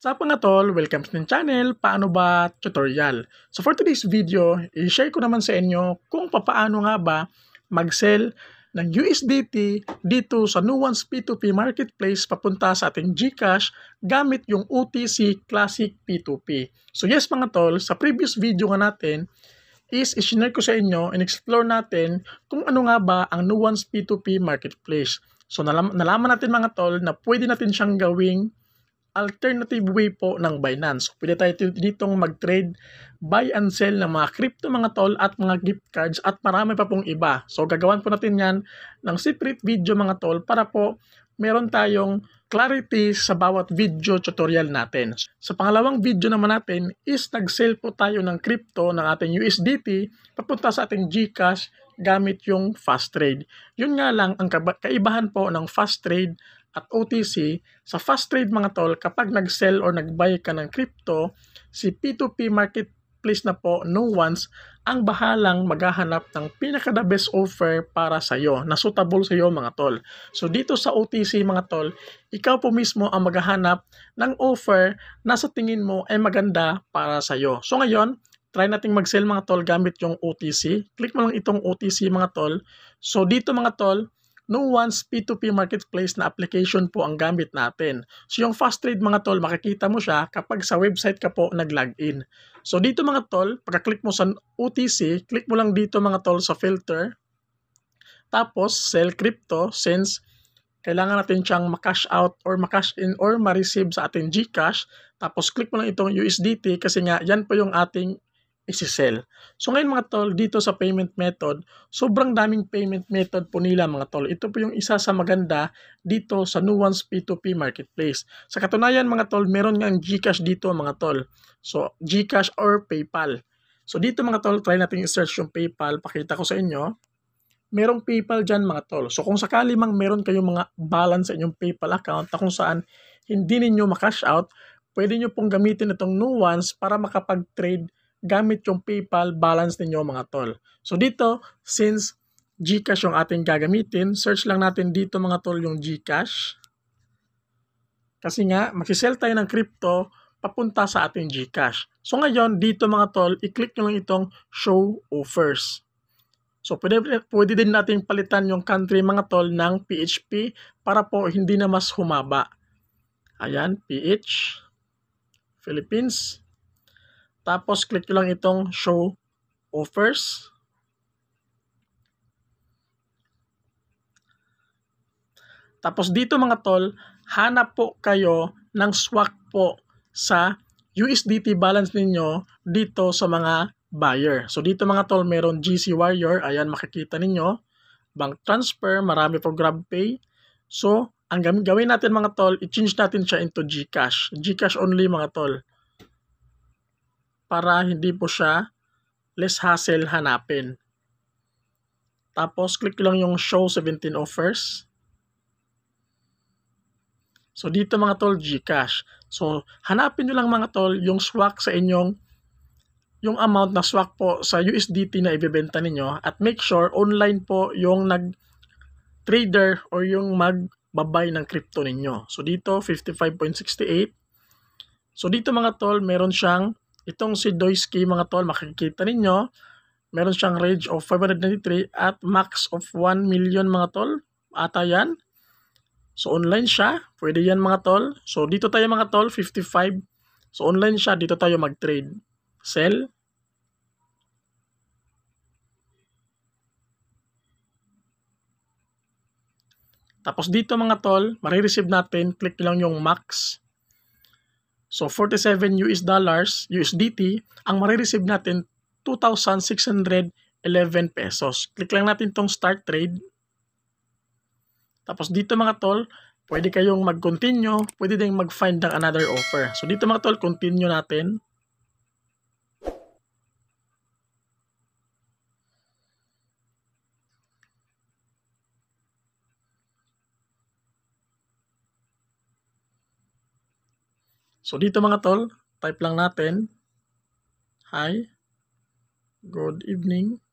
Sa mga tol, welcome sa ating channel, Paano Ba Tutorial. So for today's video, i-share ko naman sa inyo kung paano nga ba mag-sell ng USDT dito sa Nuance P2P Marketplace papunta sa ating GCash gamit yung OTC Classic P2P. So yes mga tol, sa previous video nga natin is i-share ko sa inyo and explore natin kung ano nga ba ang Nuance P2P Marketplace. So nalaman natin mga tol na pwede natin siyang gawing alternative way po ng Binance. Pwede tayo ditong mag-trade, buy and sell ng mga crypto mga tol at mga gift cards at marami pa pong iba. So gagawan po natin yan ng separate video mga tol para po meron tayong clarity sa bawat video tutorial natin. Sa pangalawang video naman natin is nag-sell po tayo ng crypto ng ating USDT papunta sa ating GCash gamit yung fast trade. Yun nga lang ang kaibahan po ng fast trade at OTC. Sa fast trade mga tol, kapag nag-sell or nag-buy ka ng crypto, si P2P Marketplace na po, Nuance, ang bahalang maghahanap ng pinaka-the best offer para sa iyo, na suitable sa iyo mga tol. So dito sa OTC mga tol, ikaw po mismo ang maghahanap ng offer na sa tingin mo ay maganda para sa iyo. So ngayon, try nating mag-sell mga tol gamit yung OTC. Click mo lang itong OTC mga tol. So dito mga tol, Nuance P2P Marketplace na application po ang gamit natin. So yung fast trade mga tol, makikita mo siya kapag sa website ka po nag-login. So dito mga tol, pagka-click mo sa OTC, click mo lang dito mga tol sa filter. Tapos sell crypto since kailangan natin siyang ma-cash out or ma-cash in or ma-receive sa ating GCash. Tapos click mo lang itong USDT kasi nga yan po yung ating isi-sell. So ngayon mga tol, dito sa payment method, sobrang daming payment method po nila mga tol. Ito po yung isa sa maganda dito sa Nuance P2P Marketplace. Sa katunayan mga tol, meron nga ang GCash dito mga tol. So GCash or PayPal. So dito mga tol, try natin i-search yung PayPal. Pakita ko sa inyo. Merong PayPal dyan mga tol. So kung sakali mang meron kayong mga balance sa inyong PayPal account na kung saan hindi ninyo ma-cash out, pwede nyo pong gamitin itong Nuance para makapag-trade gamit yung PayPal balance ninyo mga tol. So dito, since GCash yung ating gagamitin, search lang natin dito mga tol yung GCash. Kasi nga, magsisell tayo ng crypto papunta sa ating GCash. So ngayon, dito mga tol, i-click nyo lang itong show offers. So pwede din natin palitan yung country mga tol ng PHP para po hindi na mas humaba. Ayan, PH, Philippines. Tapos, click lang itong show offers. Tapos, dito mga tol, hanap po kayo ng swap po sa USDT balance ninyo dito sa mga buyer. So, dito mga tol, meron GC Warrior. Ayan, makikita ninyo. Bank transfer, marami po GrabPay. So, ang gawin natin mga tol, i-change natin siya into GCash. GCash only mga tol. Para hindi po siya less hassle hanapin. Tapos, click lang yung show 17 offers. So, dito mga tol, GCash. So, hanapin nyo lang mga tol yung swak sa inyong, yung amount na swak po sa USDT na ibebenta ninyo. At make sure online po yung nag-trader or yung magbabay ng crypto ninyo. So, dito, 55.68. So, dito mga tol, meron siyang itong si Doisky mga tol, makikita ninyo, meron siyang range of 593 at max of 1 million mga tol. Ata yan. So online siya, pwede yan mga tol. So dito tayo mga tol, 55. So online siya, dito tayo mag-trade. Sell. Tapos dito mga tol, marireceive natin, click lang yung max. So 47 US dollars, USDT, ang marireceive natin 2,611 pesos. Click lang natin tong start trade. Tapos dito mga tol, pwede kayong mag-continue, pwede din mag-find ng another offer. So dito mga tol, continue natin. So dito mga tol, type lang natin, hi, good evening.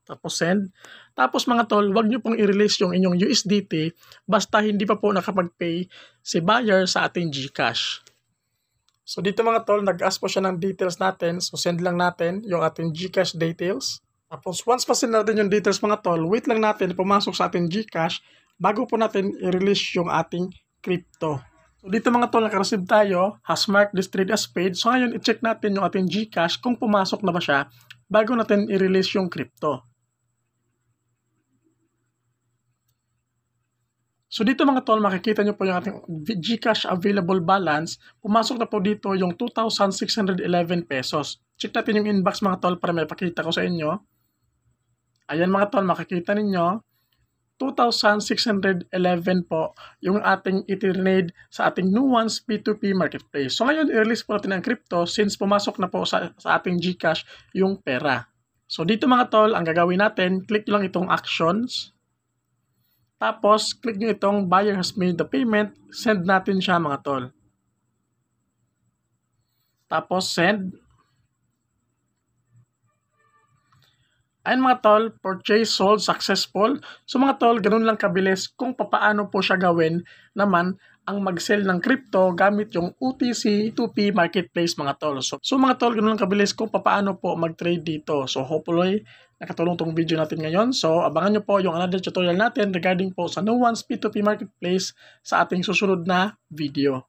Tapos send. Tapos mga tol, wag nyo pong i-release yung inyong USDT basta hindi pa po nakapag-pay si buyer sa ating GCash. So dito mga tol, nag-ask po siya ng details natin. So send lang natin yung ating GCash details. Tapos once pa send natin yung details mga tol, wait lang natin pumasok sa ating GCash bago po natin i-release yung ating crypto. So dito mga tol, naka-receive tayo, has marked this trade as paid. So ngayon, i-check natin yung ating GCash kung pumasok na ba siya bago natin i-release yung crypto. So dito mga tol, makikita nyo po yung ating GCash available balance. Pumasok na po dito yung 2,611 pesos. Check natin yung inbox mga tol para may pakita ko sa inyo. Ayan mga tol, makikita ninyo. 2,611 po yung ating itinrade sa ating Nuance P2P marketplace. So ngayon, i-release po natin ang crypto since pumasok na po sa ating GCash yung pera. So dito mga tol, ang gagawin natin, click lang itong actions. Tapos, click nyo itong buyer has made the payment. Send natin siya mga tol. Tapos, send. Ayan mga tol, purchase sold successful. So mga tol, ganun lang kabilis kung papaano po siya gawin naman ang mag-sell ng crypto gamit yung OTC 2P marketplace mga tol. So mga tol, ganun lang kabilis kung papaano po mag-trade dito. So hopefully, nakatulong tong video natin ngayon. So abangan nyo po yung another tutorial natin regarding po sa Nuance P2P marketplace sa ating susunod na video.